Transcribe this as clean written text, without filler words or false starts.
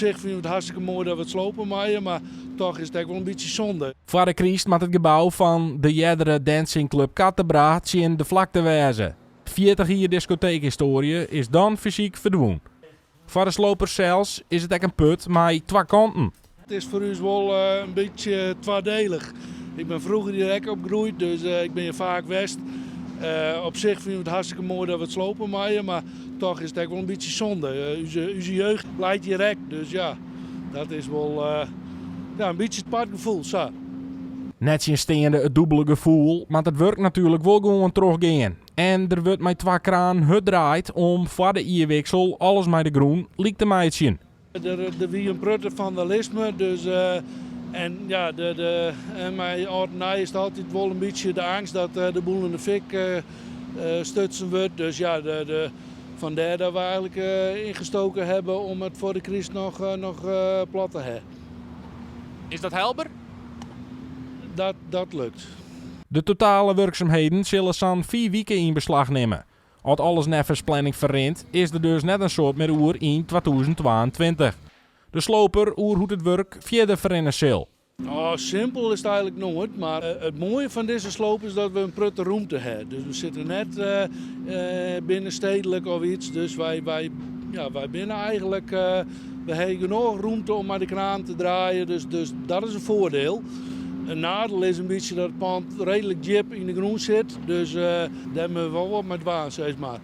zich vind ik het hartstikke mooi dat we het slopen maaien, maar toch is het ook wel een beetje zonde. Voor de Christ met het gebouw van de Jeddere Dancing Club Kattenbra in de vlakte wijzen. 40 jaar discotheekhistorie is dan fysiek verdwenen. Voor de slopers zelfs is het ook een put met twee kanten. Het is voor ons wel een beetje tweedelig. Ik ben vroeger direct opgegroeid, dus ik ben hier vaak west. Op zich vind ik het hartstikke mooi dat we het slopen maaien, maar toch is het ook wel een beetje zonde. Onze jeugd blijft direct, dus ja, dat is wel een beetje het partgevoel. Zo. Net in steende het dubbele gevoel, maar het werkt natuurlijk wel gewoon teruggaan. En er wordt met twee kraan gedraaid om voor de ierwissel alles met de groen liek te meidje. Er wie een prutter vandalisme, dus en ja, mijn oude is altijd wel een beetje de angst dat de boel in de fik stutsen wordt. Dus ja, vandaar dat we eigenlijk ingestoken hebben om het voor de crisis nog plat te hebben. Is dat helder? Dat lukt. De totale werkzaamheden zullen zo'n 4 weken in beslag nemen. Als alles neffens planning verrint, is er dus net een soort met oer in 2022. De sloper oer hoe het werk verder verrennen zal. Oh, simpel is het eigenlijk nooit, maar het mooie van deze sloop is dat we een prutte ruimte hebben. Dus we zitten net binnenstedelijk of iets, dus wij binnen eigenlijk, we hebben genoeg ruimte om maar de kraan te draaien, dus dat is een voordeel. Een nadeel is een beetje dat het pand redelijk diep in de groen zit, dus daar hebben we wel wat met waan, zeg maar.